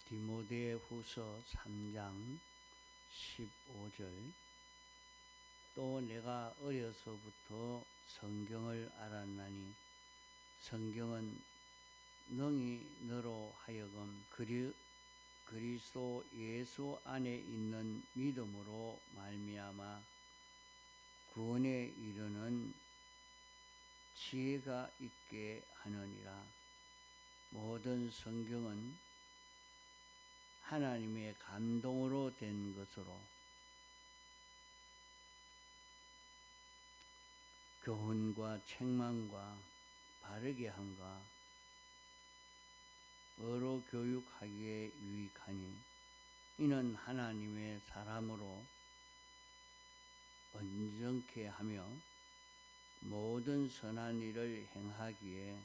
디모데후서 3장 15절. 또 내가 어려서부터 성경을 알았나니 성경은 능히 너로 하여금 그리스도 예수 안에 있는 믿음으로 말미암아 구원에 이르는 지혜가 있게 하느니라. 모든 성경은 하나님의 감동으로 된 것으로 교훈과 책망과 바르게 함과 어로 교육하기에 유익하니 이는 하나님의 사람으로 온전케 하며 모든 선한 일을 행하기에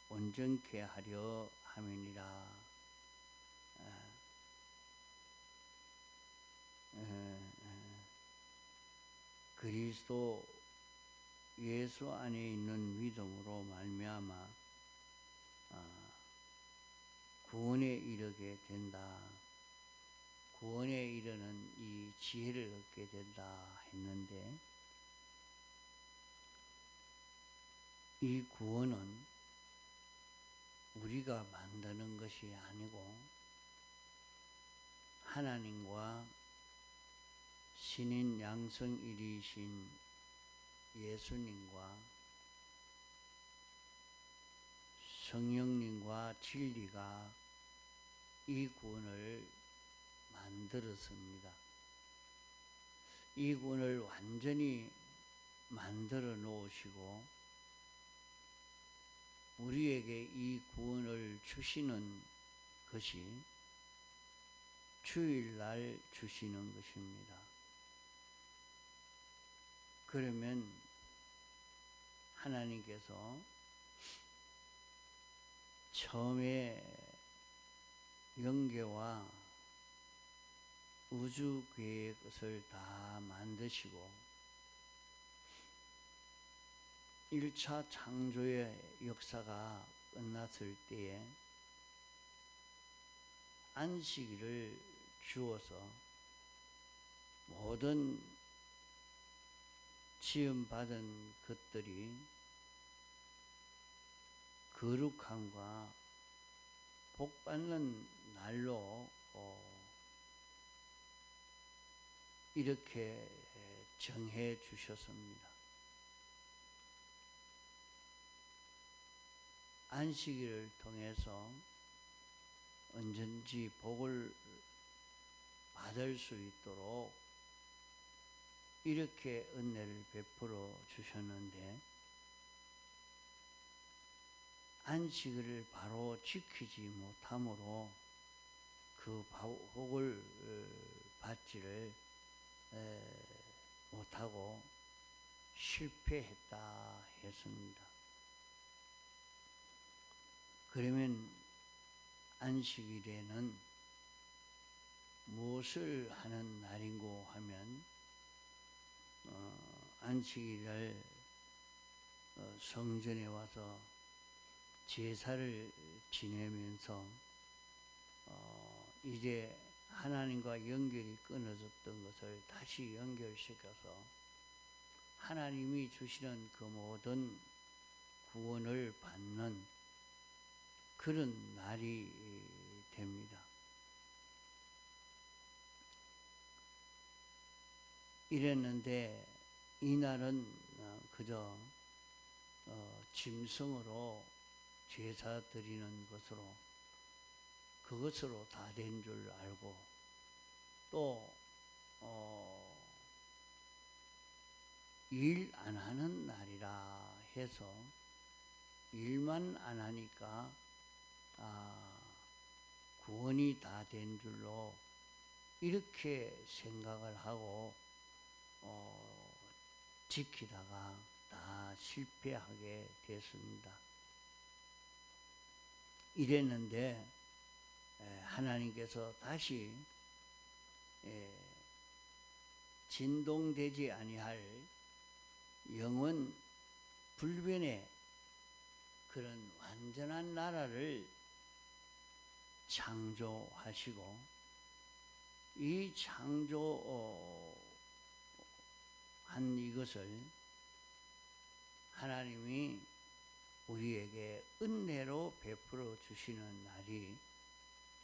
온전케 하려 함이니라. 그리스도 예수 안에 있는 믿음으로 말미암아 구원에 이르게 된다. 구원에 이르는 이 지혜를 얻게 된다 했는데, 이 구원은 우리가 만드는 것이 아니고 하나님과 신인 양성일이신 예수님과 성령님과 진리가 이 구원을 만들었습니다. 이 구원을 완전히 만들어 놓으시고 우리에게 이 구원을 주시는 것이 주일날 주시는 것입니다. 그러면 하나님께서 처음에 영계와 우주 계획을 다 만드시고 1차 창조의 역사가 끝났을 때에 안식일을 주어서 모든 지음받은 것들이 거룩함과 복받는 날로 이렇게 정해 주셨습니다. 안식일을 통해서 언제든지 복을 받을 수 있도록 이렇게 은혜를 베풀어 주셨는데, 안식일을 바로 지키지 못함으로 그 복을 받지를 못하고 실패했다 했습니다. 그러면 안식일에는 무엇을 하는 날인고 하면 안식일을 성전에 와서 제사를 지내면서 이제 하나님과 연결이 끊어졌던 것을 다시 연결시켜서 하나님이 주시는 그 모든 구원을 받는 그런 날이 됩니다. 이랬는데 이 날은 그저 짐승으로 제사 드리는 것으로 그것으로 다 된 줄 알고, 또 일 안 하는 날이라 해서 일만 안 하니까 구원이 다 된 줄로 이렇게 생각을 하고 지키다가 다 실패하게 됐습니다. 이랬는데 하나님께서 다시 진동되지 아니할 영원 불변의 그런 완전한 나라를 창조하시고 이 창조한 이것을 하나님이 우리에게 은혜로 베풀어 주시는 날이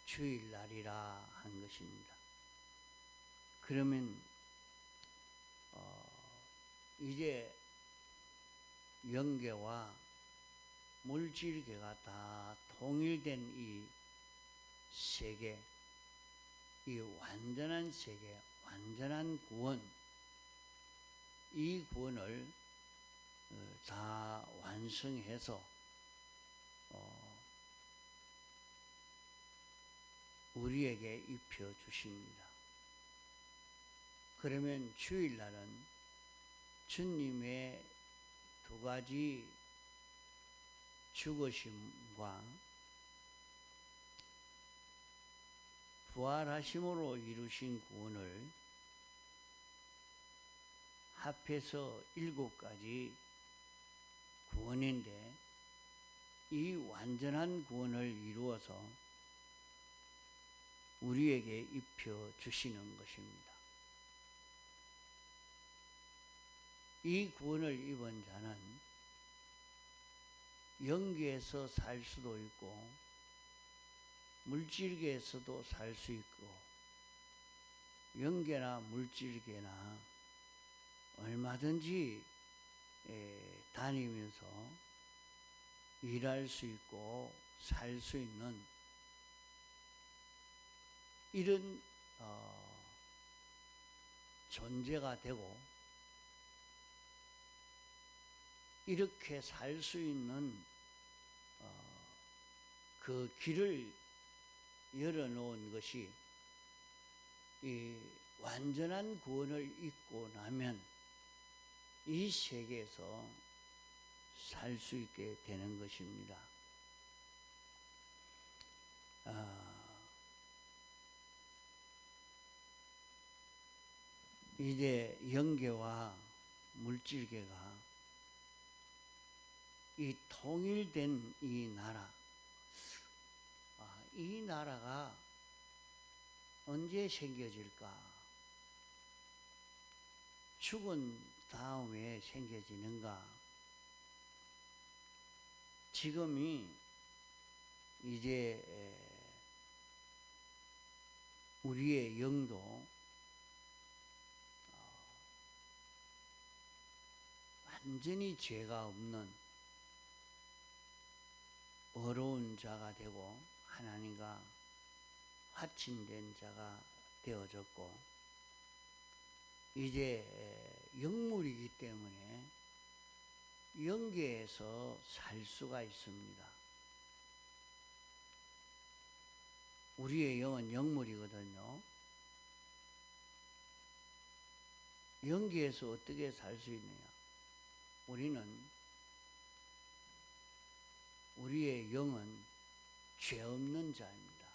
주일날이라 한 것입니다. 그러면 이제 영계와 물질계가 다 통일된 이 세계, 이 완전한 세계, 완전한 구원, 이 구원을 다 완성해서 우리에게 입혀 주십니다. 그러면 주일날은 주님의 두 가지 죽으심과 부활하심으로 이루신 구원을 합해서 7가지 구원인데, 이 완전한 구원을 이루어서 우리에게 입혀 주시는 것입니다. 이 구원을 입은 자는 영계에서 살 수도 있고 물질계에서도 살 수 있고, 영계나 물질계나 얼마든지 다니면서 일할 수 있고 살 수 있는 이런 존재가 되고, 이렇게 살 수 있는 그 길을 열어놓은 것이 이 완전한 구원을 입고 나면 이 세계에서 살 수 있게 되는 것입니다. 이제 영계와 물질계가 이 통일된 이 나라, 이 나라가 언제 생겨질까? 죽은 다음에 생겨지는가? 지금이 이제 우리의 영도 완전히 죄가 없는 어려운 자가 되고 하나님과 화친된 자가 되어졌고, 이제 영물이기 때문에 영계에서 살 수가 있습니다. 우리의 영은 영물이거든요. 영계에서 어떻게 살 수 있느냐? 우리의 영은 죄 없는 자입니다.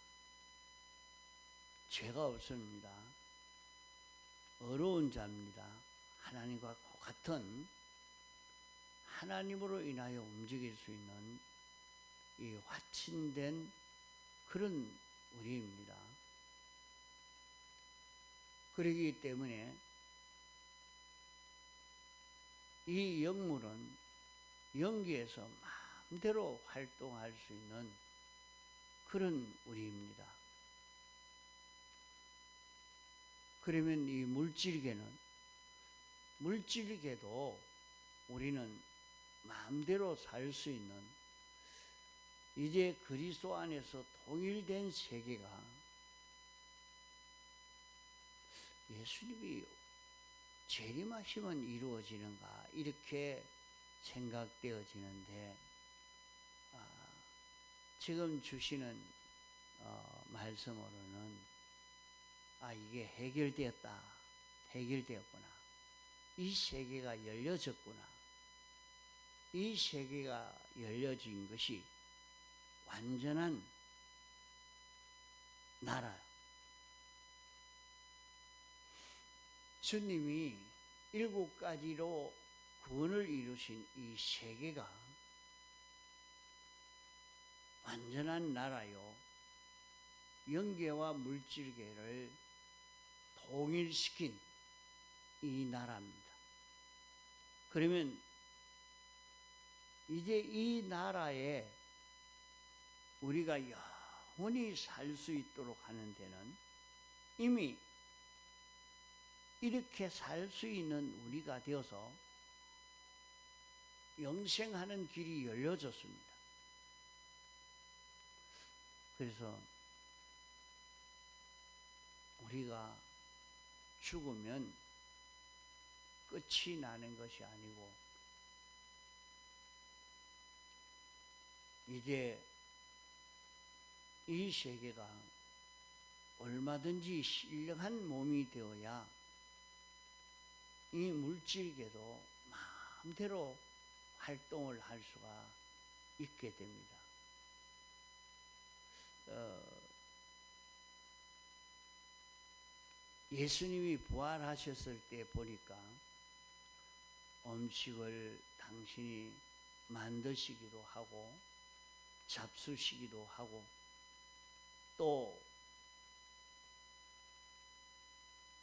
죄가 없습니다. 어려운 자입니다. 하나님과 같은, 하나님으로 인하여 움직일 수 있는 이 화친된 그런 우리입니다. 그렇기 때문에 이 영물은 영계에서 마음대로 활동할 수 있는 그런 우리입니다. 그러면 이 물질계도 우리는 마음대로 살 수 있는, 이제 그리스도 안에서 통일된 세계가 예수님이 재림하시면 이루어지는가, 이렇게 생각되어지는데, 지금 주시는 말씀으로는 이게 해결되었구나, 이 세계가 열려졌구나, 이 세계가 열려진 것이 완전한 나라, 주님이 7가지로 구원을 이루신 이 세계가 완전한 나라요, 영계와 물질계를 통일시킨 이 나라입니다. 그러면 이제 이 나라에 우리가 영원히 살 수 있도록 하는 데는 이미 이렇게 살 수 있는 우리가 되어서 영생하는 길이 열려졌습니다. 그래서 우리가 죽으면 끝이 나는 것이 아니고 이제 이 세계가 얼마든지 신령한 몸이 되어야 이 물질계도 마음대로 활동을 할 수가 있게 됩니다. 예수님이 부활하셨을 때 보니까 음식을 당신이 만드시기도 하고 잡수시기도 하고 또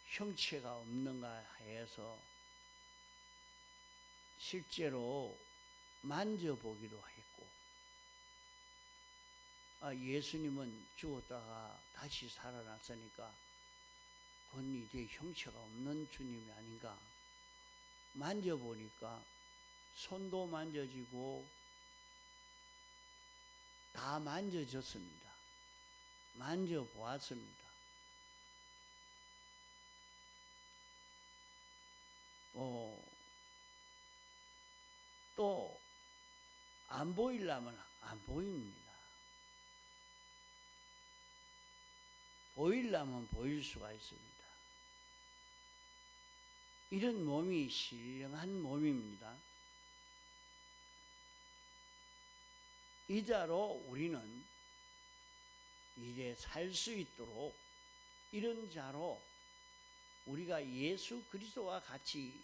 형체가 없는가 해서 실제로 만져보기도 했고, 예수님은 죽었다가 다시 살아났으니까 그건 이제 형체가 없는 주님이 아닌가. 만져보니까 손도 만져지고 다 만져졌습니다. 만져보았습니다. 또 안 보이려면 안 보입니다. 보이려면 보일 수가 있습니다. 이런 몸이 신령한 몸입니다. 이자로 우리는 이제 살 수 있도록 이런 자로 우리가 예수 그리스도와 같이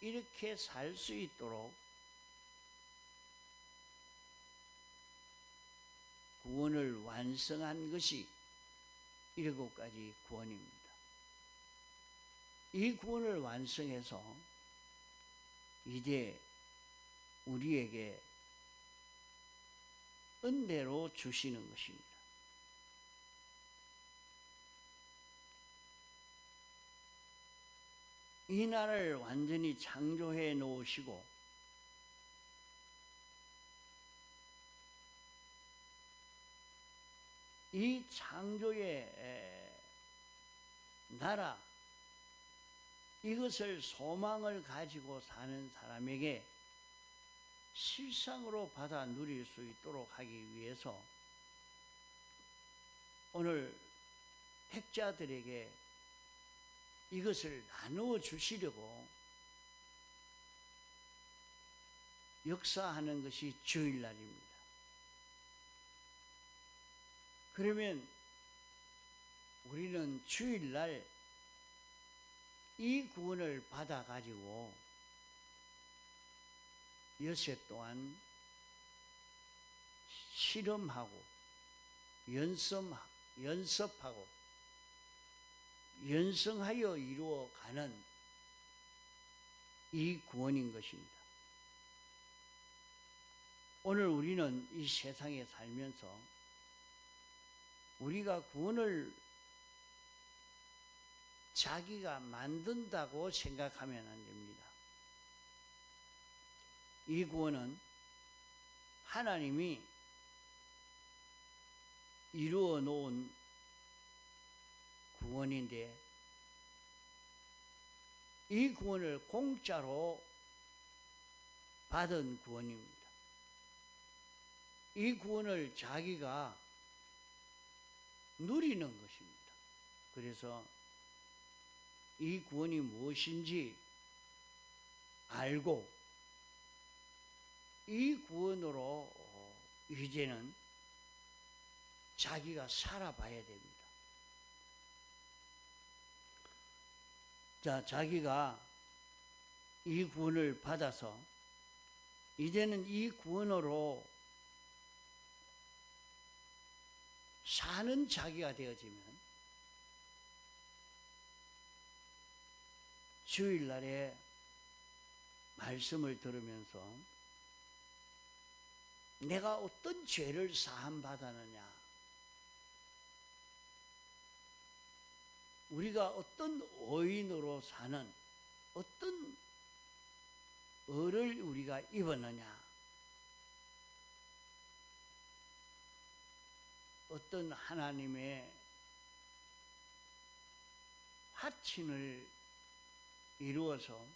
이렇게 살 수 있도록 구원을 완성한 것이 7가지 구원입니다. 이 구원을 완성해서 이제 우리에게 은혜로 주시는 것입니다. 이 나라를 완전히 창조해 놓으시고 이 창조의 나라, 이것을 소망을 가지고 사는 사람에게 실상으로 받아 누릴 수 있도록 하기 위해서 오늘 택자들에게 이것을 나누어 주시려고 역사하는 것이 주일날입니다. 그러면 우리는 주일날 이 구원을 받아가지고 여세 동안 실험하고 연습하고 연성하여 이루어가는 이 구원인 것입니다. 오늘 우리는 이 세상에 살면서 우리가 구원을 자기가 만든다고 생각하면 안 됩니다. 이 구원은 하나님이 이루어 놓은 구원인데 이 구원을 공짜로 받은 구원입니다. 이 구원을 자기가 누리는 것입니다. 그래서 이 구원이 무엇인지 알고 이 구원으로 이제는 자기가 살아봐야 됩니다. 자, 자기가 이 구원을 받아서 이제는 이 구원으로 사는 자기가 되어지면 주일날에 말씀을 들으면서 내가 어떤 죄를 사함받았느냐, 우리가 어떤 의인으로 사는 어떤 의를 우리가 입었느냐, 어떤 하나님의 화친을 이루어서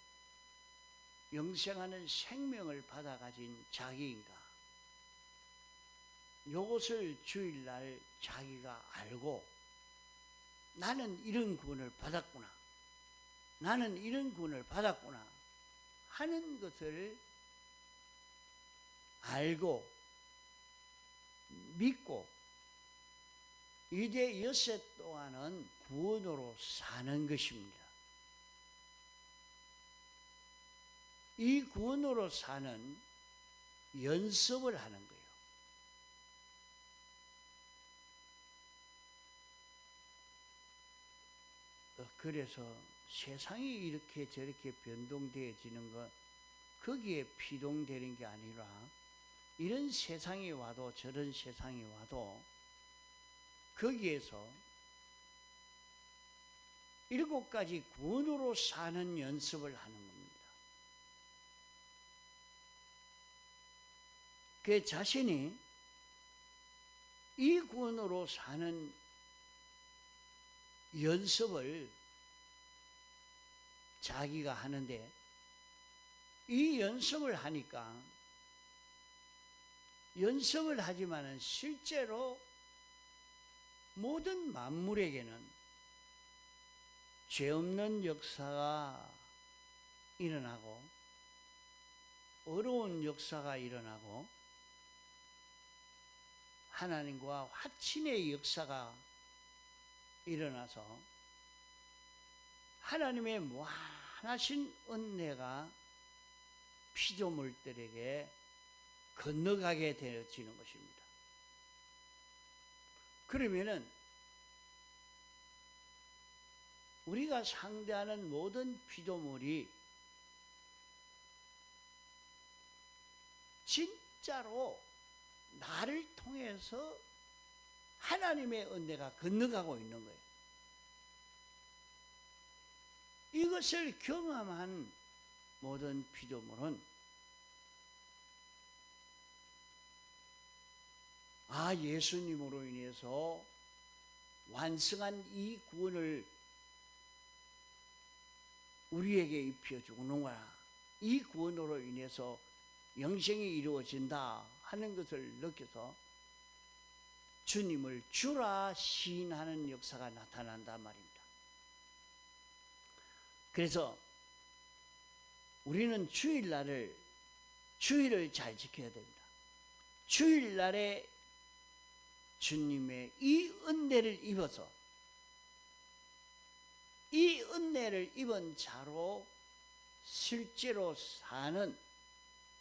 영생하는 생명을 받아 가진 자기인가, 이것을 주일날 자기가 알고 나는 이런 구원을 받았구나, 나는 이런 구원을 받았구나 하는 것을 알고 믿고 이제 엿새 동안은 구원으로 사는 것입니다. 이 구원으로 사는 연습을 하는 거예요. 그래서 세상이 이렇게 저렇게 변동되어지는 것, 거기에 피동되는 게 아니라 이런 세상이 와도 저런 세상이 와도 거기에서 7가지 구원으로 사는 연습을 하는 겁니다. 그 자신이 이 구원으로 사는 연습을 자기가 하는데, 이 연습을 하니까 연습을 하지만은 실제로 모든 만물에게는 죄 없는 역사가 일어나고 어려운 역사가 일어나고 하나님과 화친의 역사가 일어나서 하나님의 무한하신 은혜가 피조물들에게 건너가게 되어지는 것입니다. 그러면은 우리가 상대하는 모든 피조물이 진짜로 나를 통해서 하나님의 은혜가 건너가고 있는 거예요. 이것을 경험한 모든 피조물은 예수님으로 인해서 완성한 이 구원을 우리에게 입혀주는구나, 이 구원으로 인해서 영생이 이루어진다 하는 것을 느껴서 주님을 주라 시인하는 역사가 나타난단 말입니다. 그래서 우리는 주일을 잘 지켜야 됩니다. 주일날에 주님의 이 은혜를 입어서 이 은혜를 입은 자로 실제로 사는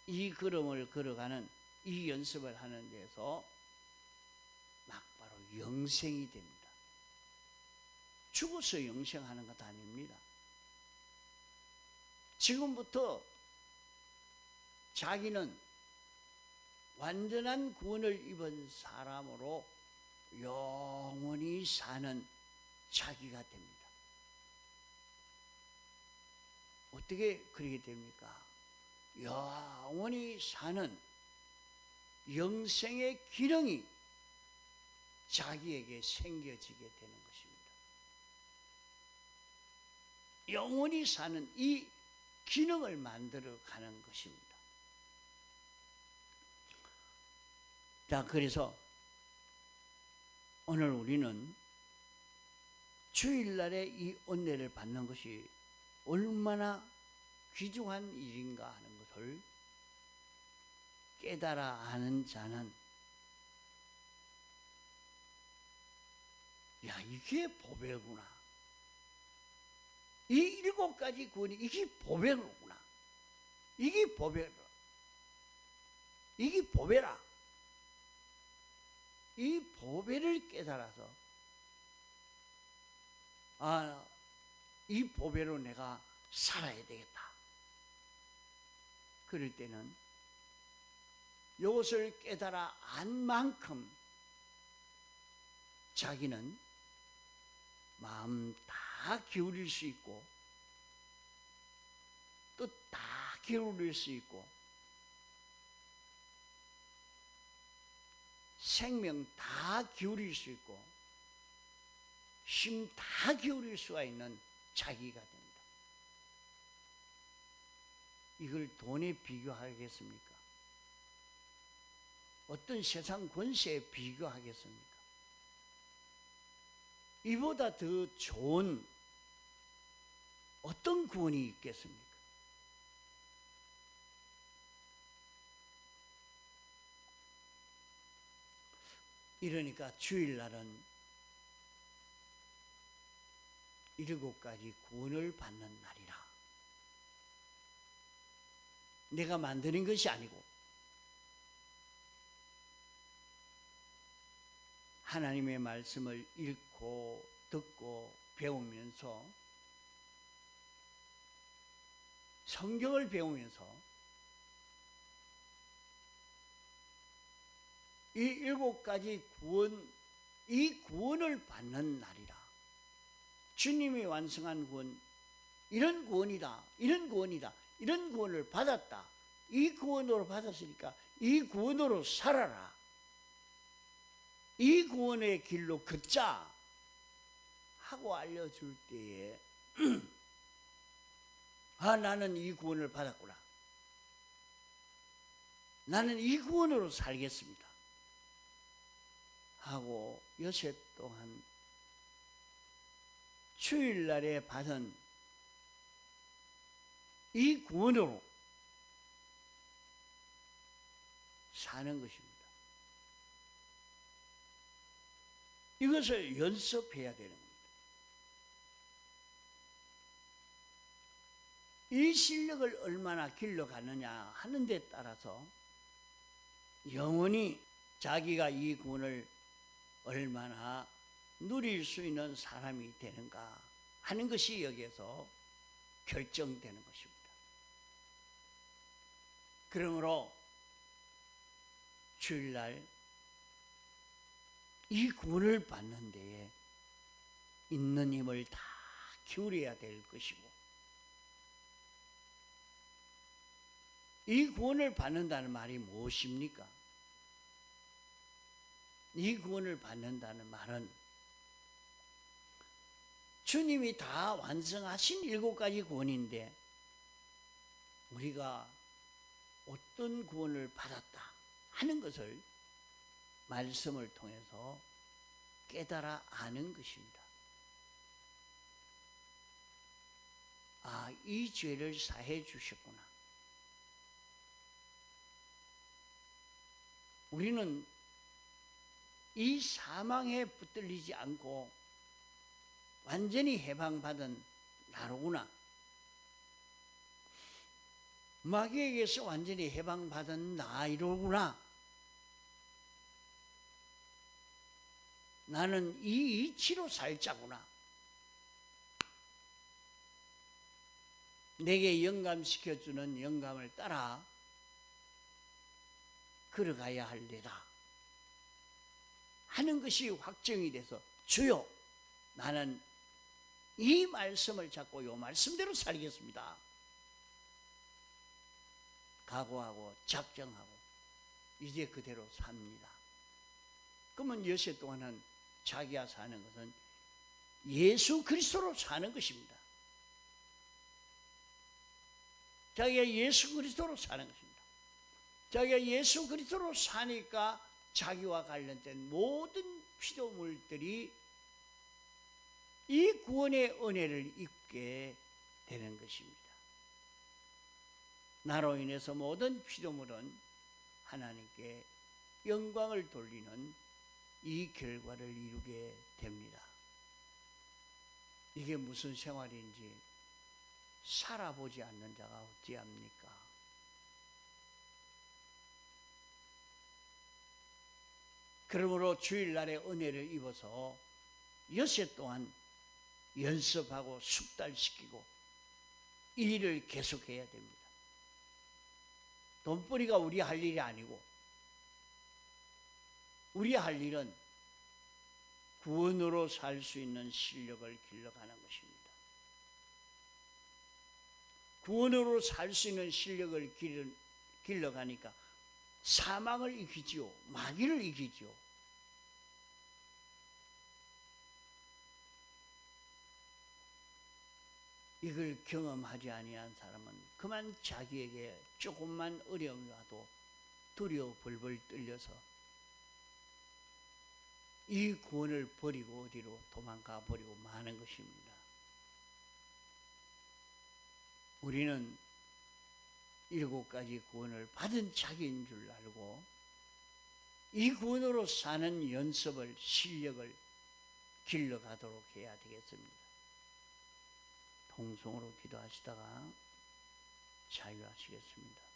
이 걸음을 걸어가는 이 연습을 하는 데서 막바로 영생이 됩니다. 죽어서 영생하는 것 아닙니다. 지금부터 자기는 완전한 구원을 입은 사람으로 영원히 사는 자기가 됩니다. 어떻게 그렇게 됩니까? 영원히 사는 영생의 기능이 자기에게 생겨지게 되는 것입니다. 영원히 사는 이 기능을 만들어 가는 것입니다. 자, 그래서 오늘 우리는 주일날에 이 은혜를 받는 것이 얼마나 귀중한 일인가 하는 것을 깨달아 아는 자는 이게 보배구나, 이 7가지 구원이 이게 보배구나, 이게 보배라, 이 보배를 깨달아서 이 보배로 내가 살아야 되겠다. 그럴 때는 이것을 깨달아 안 만큼 자기는 마음 다 기울일 수 있고 또 다 기울일 수 있고 생명 다 기울일 수 있고 힘 다 기울일 수가 있는 자기가 됩니다. 이걸 돈에 비교하겠습니까? 어떤 세상 권세에 비교하겠습니까? 이보다 더 좋은 어떤 구원이 있겠습니까? 이러니까 주일날은 7가지 구원을 받는 날이라. 내가 만드는 것이 아니고 하나님의 말씀을 읽고 듣고 배우면서 성경을 배우면서 이 7가지 구원, 이 구원을 받는 날이라. 주님이 완성한 구원, 이런 구원이다, 이런 구원이다, 이런 구원을 받았다. 이 구원으로 받았으니까 이 구원으로 살아라. 이 구원의 길로 걷자 하고 알려줄 때에 나는 이 구원을 받았구나. 나는 이 구원으로 살겠습니다. 하고 여섯 동안 주일날에 받은 이 구원으로 사는 것입니다. 이것을 연습해야 되는 겁니다. 이 실력을 얼마나 길러가느냐 하는 데 따라서 영원히 자기가 이 구원을 얼마나 누릴 수 있는 사람이 되는가 하는 것이 여기에서 결정되는 것입니다. 그러므로 주일날 이 구원을 받는 데에 있는 힘을 다 기울여야 될 것이고, 이 구원을 받는다는 말이 무엇입니까? 이 구원을 받는다는 말은 주님이 다 완성하신 7가지 구원인데 우리가 어떤 구원을 받았다 하는 것을 말씀을 통해서 깨달아 아는 것입니다. 이 죄를 사해 주셨구나. 우리는 이 사망에 붙들리지 않고 완전히 해방받은 나로구나. 마귀에게서 완전히 해방받은 나이로구나. 나는 이 이치로 살자구나. 내게 영감시켜주는 영감을 따라 걸어가야 할래라 하는 것이 확정이 돼서, 주여, 나는 이 말씀을 잡고 이 말씀대로 살겠습니다. 각오하고 작정하고 이제 그대로 삽니다. 그러면 여세 동안은 자기가 사는 것은 예수 그리스도로 사는 것입니다. 자기가 예수 그리스도로 사는 것입니다. 자기가 예수 그리스도로 사니까 자기와 관련된 모든 피조물들이 이 구원의 은혜를 입게 되는 것입니다. 나로 인해서 모든 피조물은 하나님께 영광을 돌리는 이 결과를 이루게 됩니다. 이게 무슨 생활인지 살아보지 않는 자가 어찌합니까? 그러므로 주일날에 은혜를 입어서 엿새 동안 연습하고 숙달시키고 이 일을 계속해야 됩니다. 돈벌이가 우리 할 일이 아니고 우리 할 일은 구원으로 살 수 있는 실력을 길러가는 것입니다. 구원으로 살 수 있는 실력을 길러가니까 사망을 이기지요. 마귀를 이기지요. 이걸 경험하지 아니한 사람은 그만 자기에게 조금만 어려움이 와도 두려워 벌벌 떨려서 이 구원을 버리고 어디로 도망가 버리고 마는 것입니다. 우리는 7가지 구원을 받은 자기인 줄 알고 이 구원으로 사는 연습을, 실력을 길러가도록 해야 되겠습니다. 통성으로 기도하시다가 자유하시겠습니다.